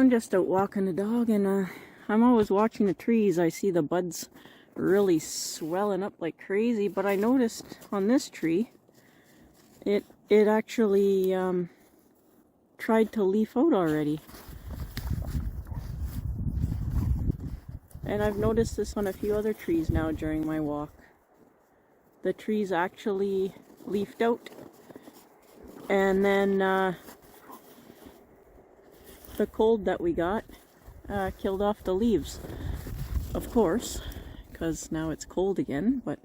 I'm just out walking the dog, and I'm always watching the trees. I see the buds really swelling up like crazy, but I noticed on this tree it actually tried to leaf out already. And I've noticed this on a few other trees now during my walk. The trees actually leafed out, and then the cold that we got killed off the leaves, of course, because now it's cold again. But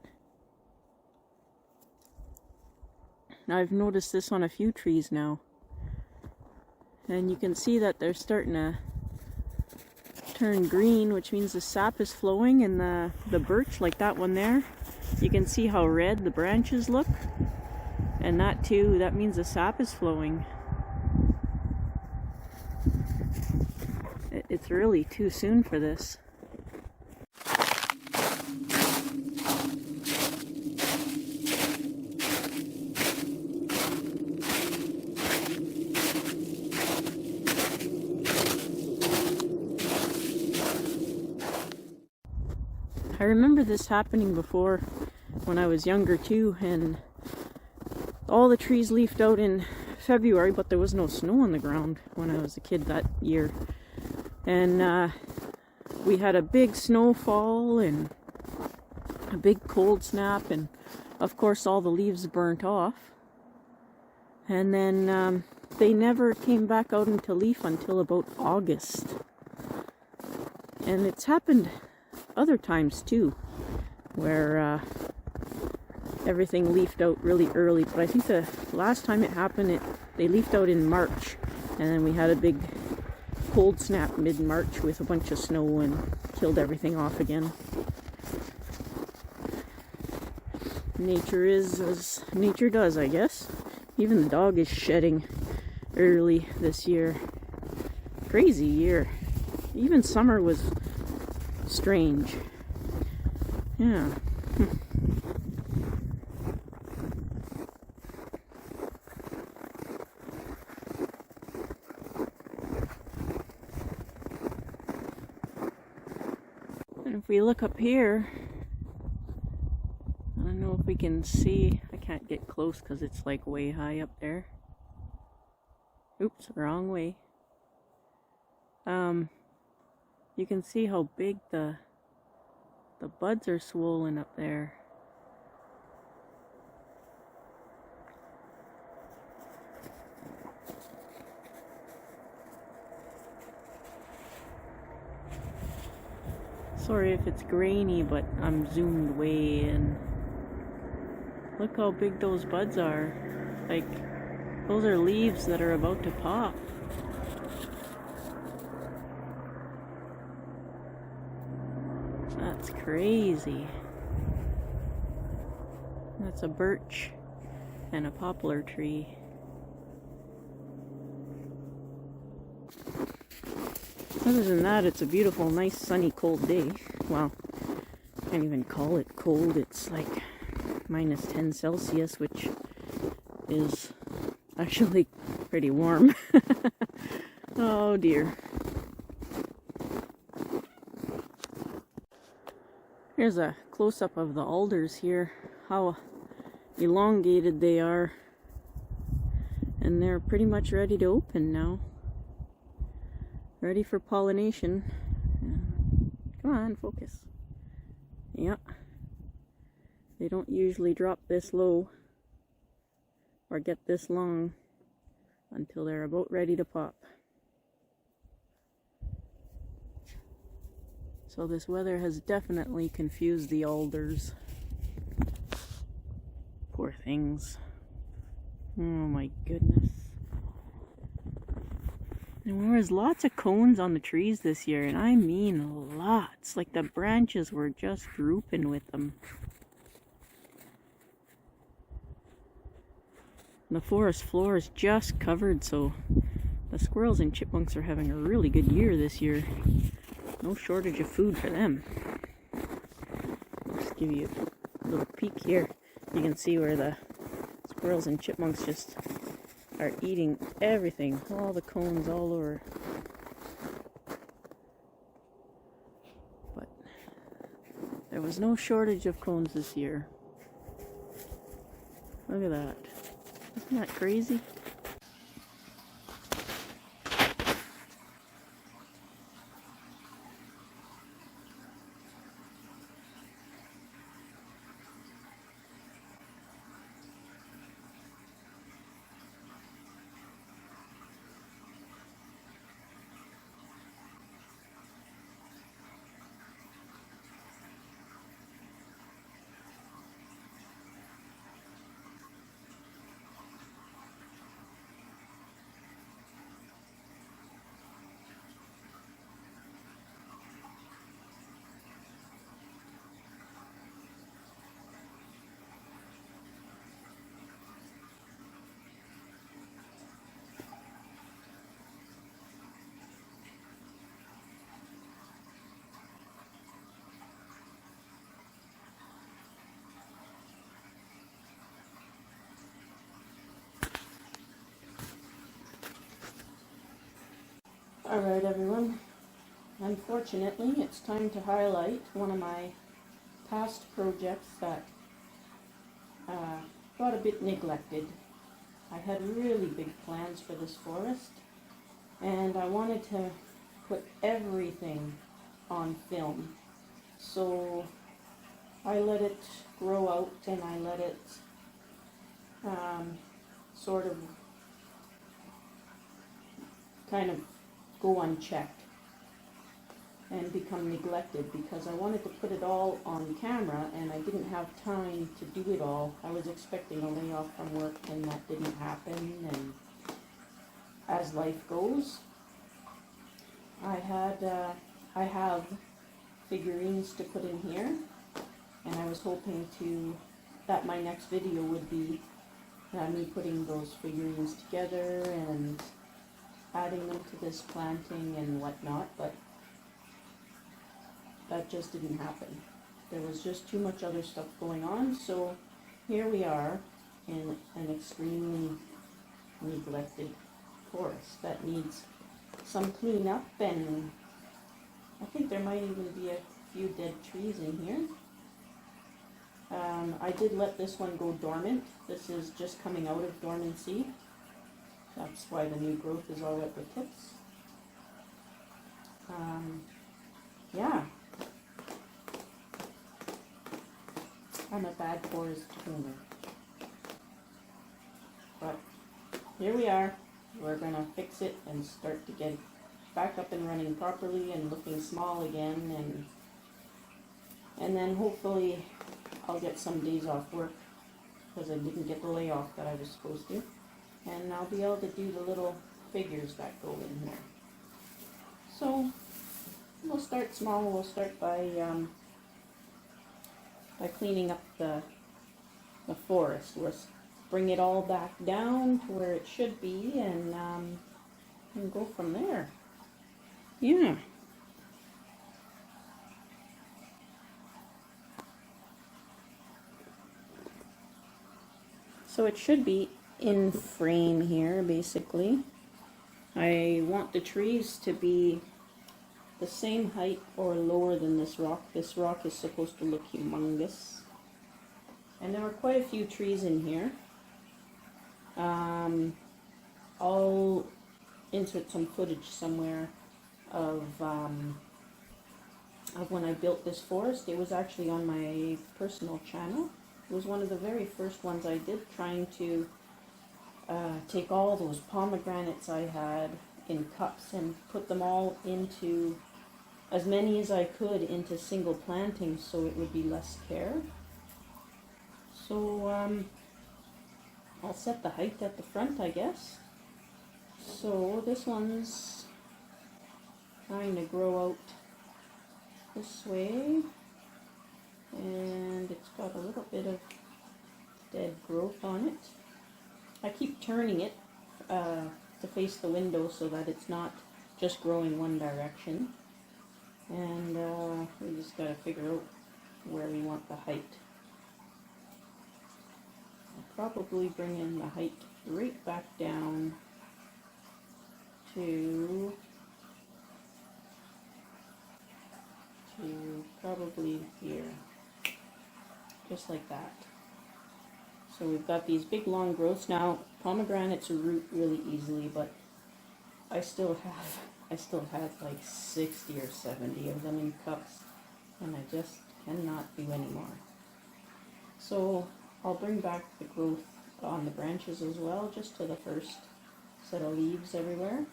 I've noticed this on a few trees now, and you can see that they're starting to turn green, which means the sap is flowing. And the birch, like that one there, you can see how red the branches look, and that too, that means the sap is flowing. It's really too soon for this. I remember this happening before when I was younger too, and all the trees leafed out in February, but there was no snow on the ground when I was a kid that year. And we had a big snowfall and a big cold snap, and of course all the leaves burnt off. And then they never came back out into leaf until about August. And it's happened other times too, where everything leafed out really early. But I think the last time it happened, they leafed out in March, and then we had a big cold snap mid-March with a bunch of snow and killed everything off again. Nature is as nature does, I guess. Even the dog is shedding early this year. Crazy year. Even summer was strange. Yeah. And if we look up here, I don't know if we can see. I can't get close because it's like way high up there. Oops, wrong way. You can see how big the buds are swollen up there. Sorry if it's grainy, but I'm zoomed way in. Look how big those buds are. Like, those are leaves that are about to pop. That's crazy. That's a birch and a poplar tree. Other than that, it's a beautiful, nice, sunny, cold day. Well, I can't even call it cold. It's like minus 10 Celsius, which is actually pretty warm. Oh dear. Here's a close-up of the alders here, how elongated they are. And they're pretty much ready to open now. Ready for pollination. Come on, focus. Yep. They don't usually drop this low or get this long until they're about ready to pop. So this weather has definitely confused the alders. Poor things. Oh my goodness. And there was lots of cones on the trees this year, and I mean lots. Like the branches were just drooping with them. The forest floor is just covered, so the squirrels and chipmunks are having a really good year this year. No shortage of food for them. Just give you a little peek here. You can see where the squirrels and chipmunks just are eating everything. All the cones all over. was no shortage of cones this year. Look at that. Isn't that crazy? Alright everyone, unfortunately it's time to highlight one of my past projects that got a bit neglected. I had really big plans for this forest and I wanted to put everything on film. So I let it grow out and I let it sort of kind of go unchecked and become neglected because I wanted to put it all on camera and I didn't have time to do it all. I was expecting a layoff from work and that didn't happen, and as life goes, I have figurines to put in here, and I was hoping that my next video would be me putting those figurines together and adding them to this planting and whatnot, but that just didn't happen. There was just too much other stuff going on, so here we are in an extremely neglected forest that needs some cleanup, and I think there might even be a few dead trees in here. I did let this one go dormant. This is just coming out of dormancy. That's why the new growth is all at the tips. Yeah. I'm a bad forest owner. But here we are. We're going to fix it and start to get it back up and running properly and looking small again, and then hopefully I'll get some days off work because I didn't get the layoff that I was supposed to, and I'll be able to do the little figures that go in here. So we'll start small. We'll start by cleaning up the forest. We'll bring it all back down to where it should be, and go from there. Yeah. So it should be in frame here, basically. I want the trees to be the same height or lower than this rock. This rock is supposed to look humongous. And there are quite a few trees in here. I'll insert some footage somewhere of when I built this forest. It was actually on my personal channel. It was one of the very first ones I did, trying to take all those pomegranates I had in cups and put them all into, as many as I could, into single plantings so it would be less care. So I'll set the height at the front, I guess. So this one's trying to grow out this way, and it's got a little bit of dead growth on it. I keep turning it to face the window so that it's not just growing one direction, and we just got to figure out where we want the height. I'll probably bring in the height right back down to probably here. just like that. So we've got these big long growths. Now pomegranates root really easily, but I still have like 60 or 70 of them in cups, and I just cannot do anymore. So I'll bring back the growth on the branches as well, just to the first set of leaves everywhere.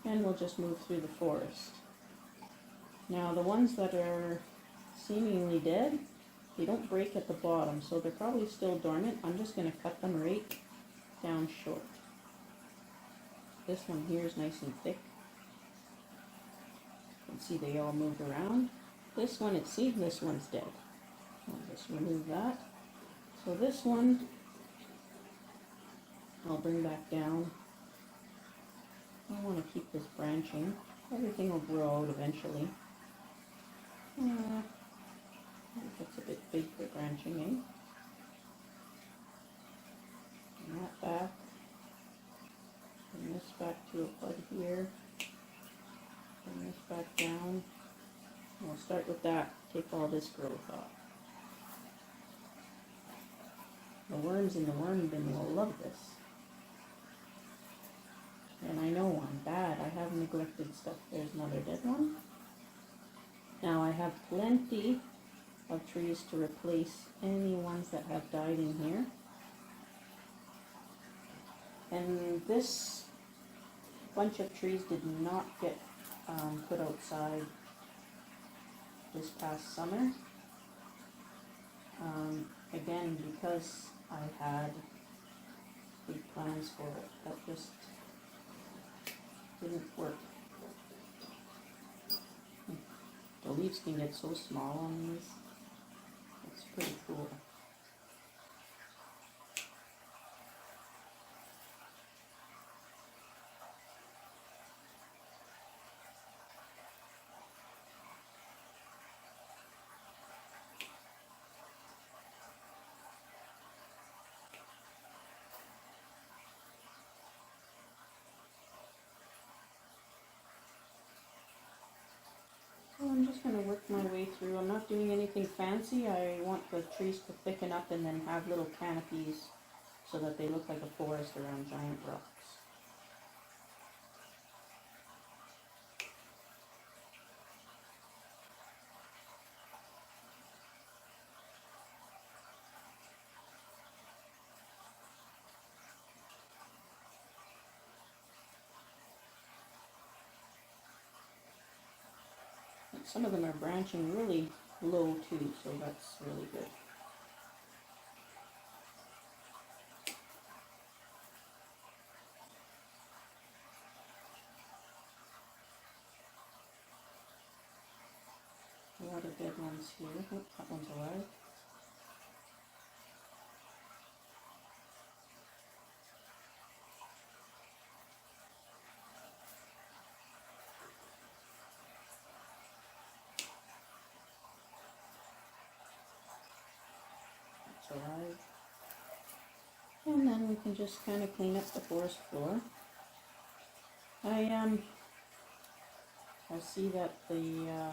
And we'll just move through the forest. Now the ones that are seemingly dead, they don't break at the bottom, so they're probably still dormant. I'm just going to cut them right down short. This one here is nice and thick. You can see they all moved around. This one, this one's dead. I'll just remove that. So this one, I'll bring back down. I want to keep this branching. Everything will grow out eventually. That's a bit big for branching, eh? And that back. Bring this back to a bud here. Bring this back down. And we'll start with that. Take all this growth off. The worms in the worm bin will love this. And I know I'm bad. I have neglected stuff. There's another dead one. Now I have plenty of trees to replace any ones that have died in here. And this bunch of trees did not get put outside this past summer. Again, because I had big plans for it, that just didn't work. The leaves can get so small on these. It's pretty cool. So I'm just going to work my way through. I'm not doing anything fancy. I want the trees to thicken up and then have little canopies so that they look like a forest around giant rocks. Some of them are branching really low too, so that's really good. A lot of dead ones here. Oh, that one's alive. That's alive. And then we can just kind of clean up the forest floor. I see that the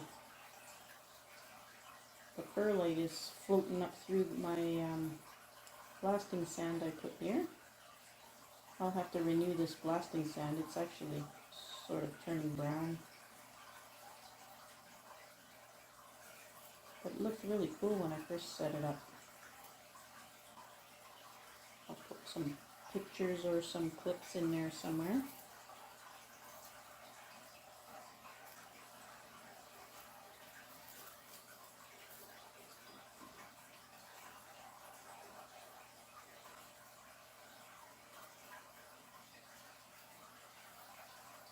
perlite is floating up through my blasting sand I put here. I'll have to renew this blasting sand. It's actually sort of turning brown. But it looked really cool when I first set it up. I'll put some pictures or some clips in there somewhere.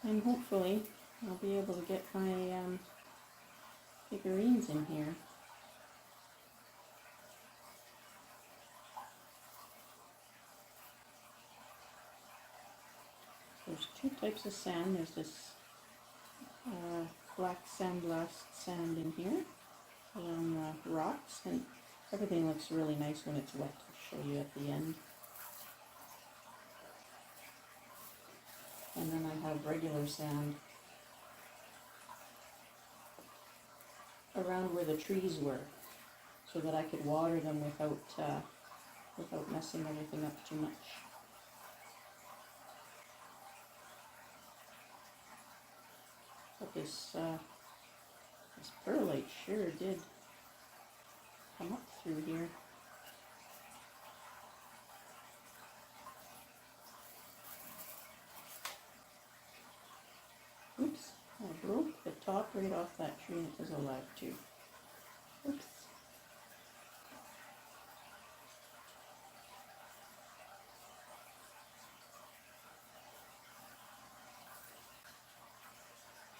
And hopefully I'll be able to get my figurines in here. There's two types of sand. There's this black sandblast sand in here around the rocks, and everything looks really nice when it's wet. I'll show you at the end. And then I have regular sand around where the trees were, so that I could water them without messing everything up too much. But this perlite sure did come up through here. Oops, I broke the top right off that tree and it was alive too. Oops.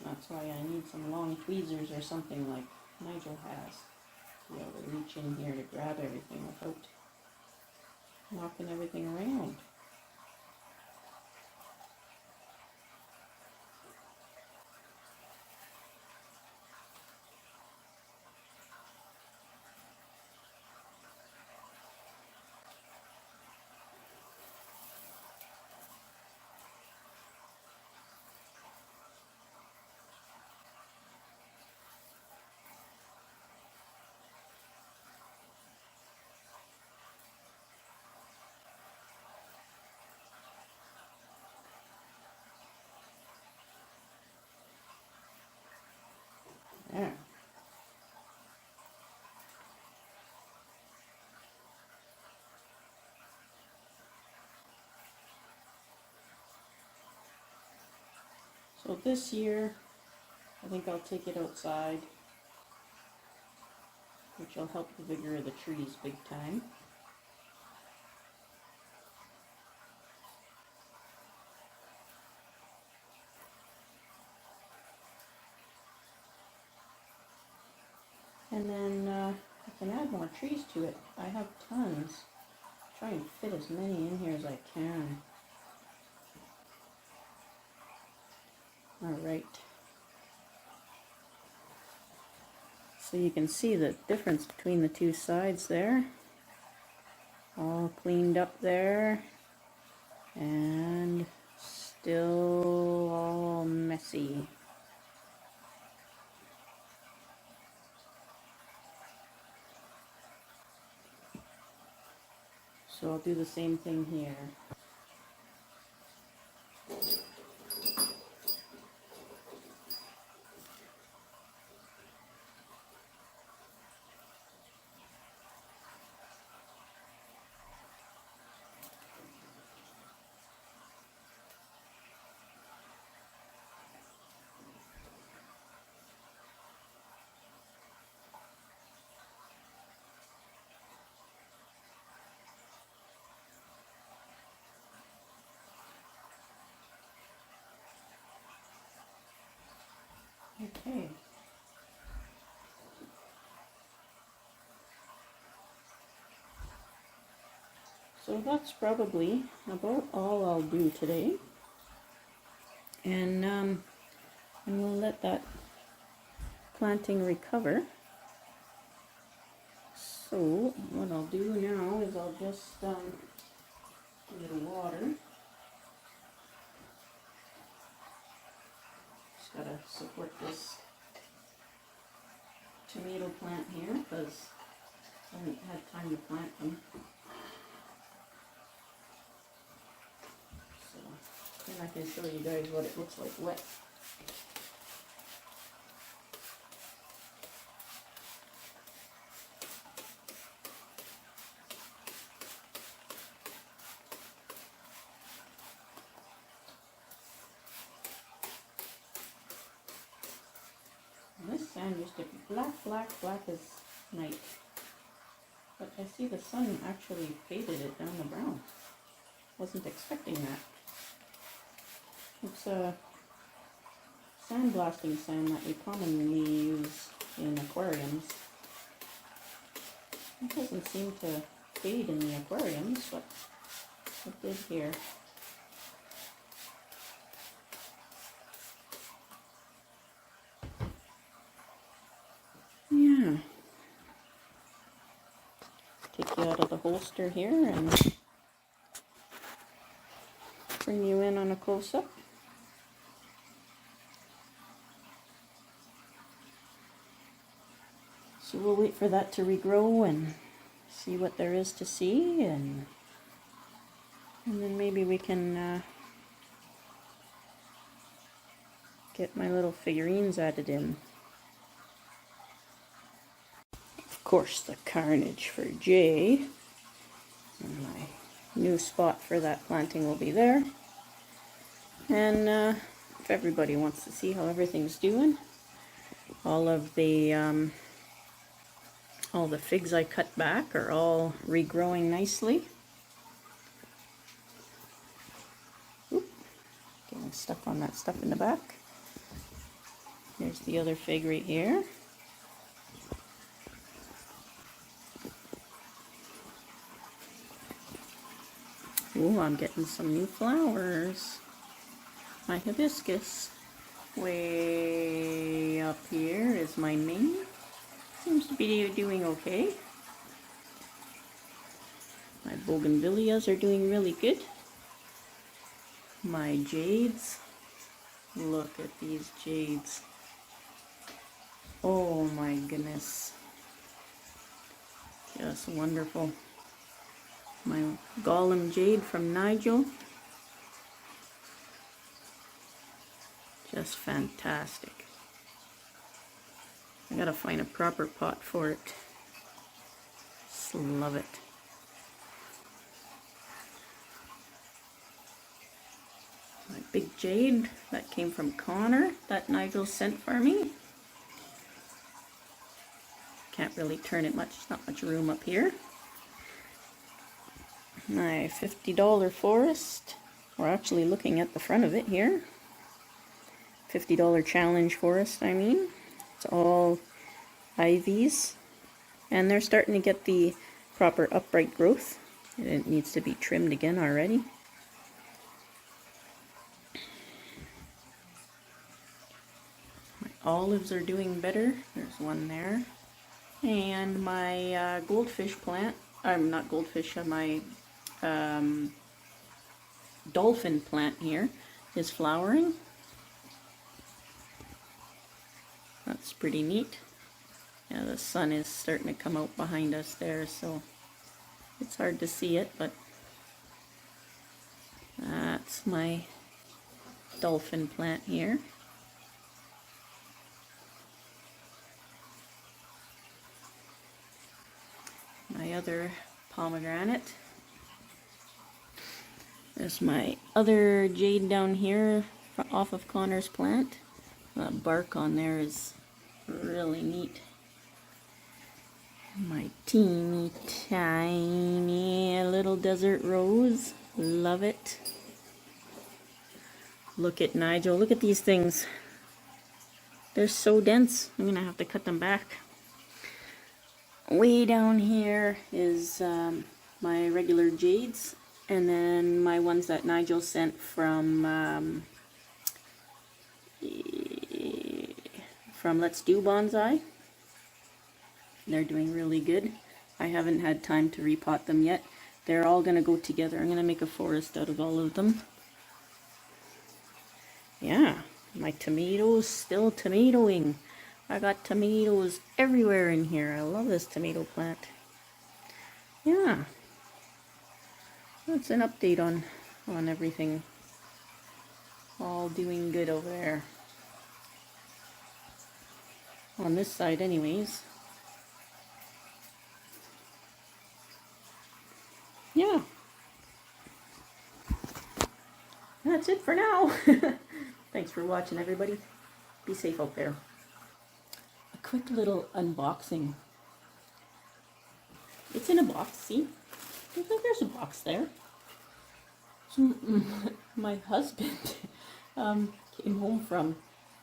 That's why I need some long tweezers or something like Nigel has to be able to reach in here to grab everything without knocking everything around. There. So this year, I think I'll take it outside, which will help the vigor of the trees big time. And then I can add more trees to it. I have tons. Try and fit as many in here as I can. Alright. So you can see the difference between the two sides there. All cleaned up there. And still all messy. So I'll do the same thing here. Okay. So that's probably about all I'll do today. And we'll let that planting recover. So what I'll do now is I'll just give it a water. Just gotta support this tomato plant here because I haven't had time to plant them. So then I can show you guys what it looks like wet. This sand used to be black as night. But I see the sun actually faded it down to brown. Wasn't expecting that. It's a sandblasting sand that we commonly use in aquariums. It doesn't seem to fade in the aquariums, but it did here. Yeah. Take you out of the holster here and bring you in on a close-up. So we'll wait for that to regrow and see what there is to see, and then maybe we can get my little figurines added in. Of course, the carnage for Jay, and my new spot for that planting will be there. And if everybody wants to see how everything's doing, all the figs I cut back are all regrowing nicely. Oop, getting stuck on that stuff in the back. Here's the other fig right here. Ooh, I'm getting some new flowers. My hibiscus. Way up here is my Ming. Seems to be doing okay. My bougainvilleas are doing really good. My jades. Look at these jades. Oh my goodness. Just wonderful. My Gollum jade from Nigel. Just fantastic. I gotta find a proper pot for it. Just love it. My big jade that came from Connor that Nigel sent for me. Can't really turn it much, there's not much room up here. My $50 forest. We're actually looking at the front of it here. $50 challenge forest, I mean. It's all ivies. And they're starting to get the proper upright growth. It needs to be trimmed again already. My olives are doing better. There's one there. And my goldfish plant, not goldfish, my dolphin plant here is flowering. That's pretty neat. Yeah, the sun is starting to come out behind us there, so it's hard to see it, but that's my dolphin plant here. My other pomegranate. There's my other jade down here off of Connor's plant. That bark on there is really neat. My teeny tiny little desert rose. Love it. Look at Nigel. Look at these things. They're so dense. I'm gonna have to cut them back. Way down here is my regular jades, and then my ones that Nigel sent from Let's Do Bonsai. They're doing really good. I haven't had time to repot them yet. They're all going to go together. I'm going to make a forest out of all of them. Yeah, my tomatoes still tomatoing. I got tomatoes everywhere in here. I love this tomato plant. Yeah. That's an update on everything. All doing good over there. On this side anyways. Yeah. That's it for now. Thanks for watching, everybody. Be safe out there. A quick little unboxing. It's in a box, see? There's a box there. So, my husband came home from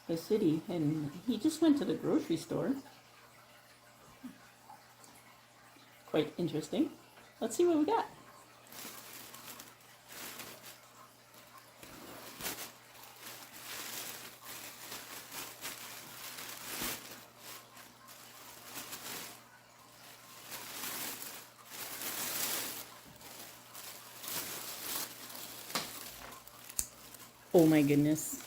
the city and he just went to the grocery store. Quite interesting. Let's see what we got. Oh my goodness.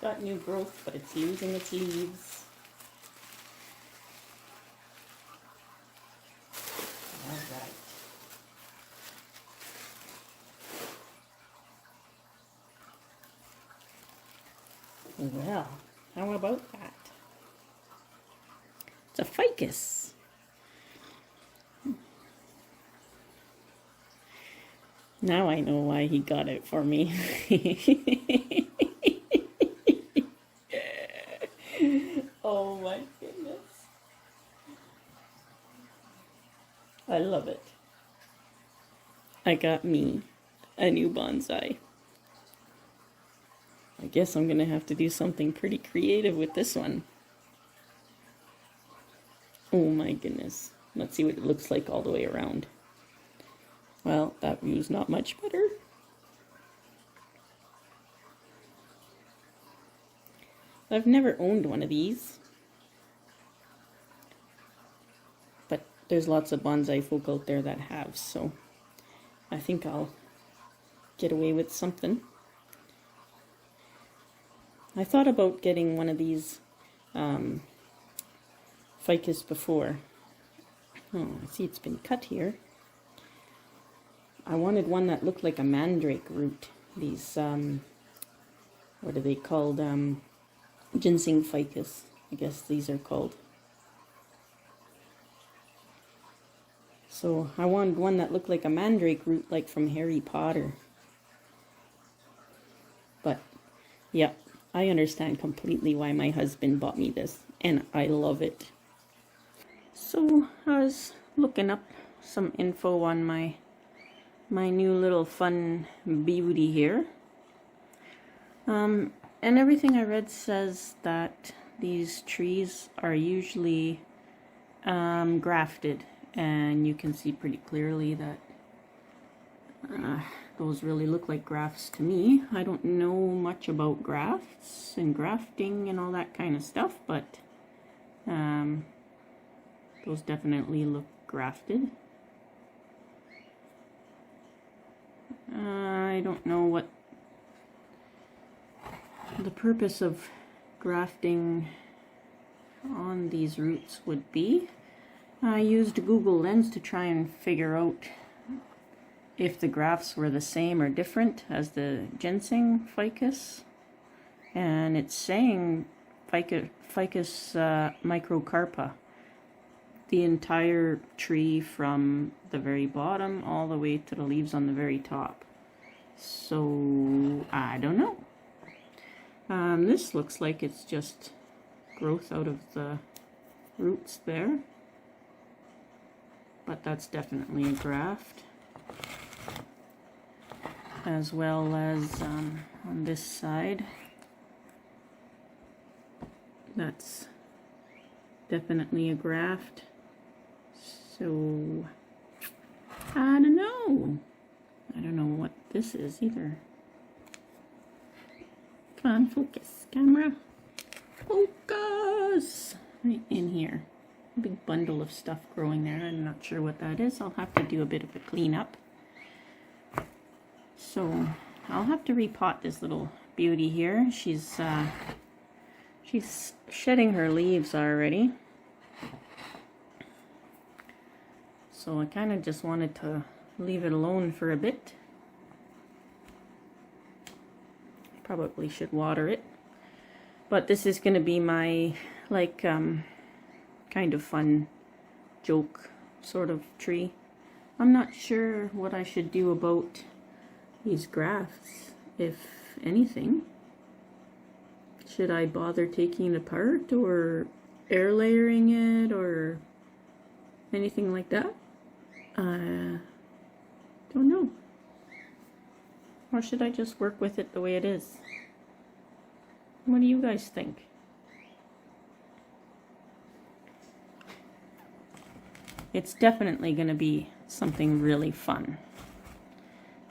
got new growth, but it's losing its leaves. All right. Well, how about that? It's a ficus. Now I know why he got it for me. Oh my goodness. I love it. I got me a new bonsai. I guess I'm gonna have to do something pretty creative with this one. Oh my goodness. Let's see what it looks like all the way around. Well, that view's not much better. I've never owned one of these. But there's lots of bonsai folk out there that have, so I think I'll get away with something. I thought about getting one of these ficus before. Oh, I see it's been cut here. I wanted one that looked like a mandrake root. These, what are they called? Ginseng ficus, I guess these are called. So I wanted one that looked like a mandrake root, like from Harry Potter. But, yeah, I understand completely why my husband bought me this, and I love it. So I was looking up some info on my new little fun beauty here. And everything I read says that these trees are usually grafted, and you can see pretty clearly that those really look like grafts to me. I don't know much about grafts and grafting and all that kind of stuff, but those definitely look grafted. I don't know what the purpose of grafting on these roots would be. I used Google Lens to try and figure out if the grafts were the same or different as the ginseng ficus, and it's saying ficus microcarpa, the entire tree from the very bottom all the way to the leaves on the very top. So I don't know. This looks like it's just growth out of the roots there, but that's definitely a graft, as well as on this side, that's definitely a graft. So I don't know. I don't know what this is either. Come on, focus, camera. Focus! Right in here. A big bundle of stuff growing there. I'm not sure what that is. I'll have to do a bit of a cleanup. So I'll have to repot this little beauty here. She's shedding her leaves already. So I kind of just wanted to leave it alone for a bit. Probably should water it. But this is going to be my, like, kind of fun joke sort of tree. I'm not sure what I should do about these grafts, if anything. Should I bother taking it apart or air layering it or anything like that? Don't know. Or should I just work with it the way it is? What do you guys think? It's definitely going to be something really fun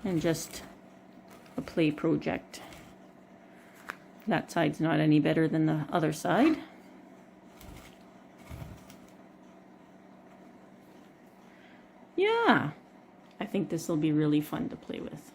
and just a play project. That side's not any better than the other side. Yeah, I think this will be really fun to play with.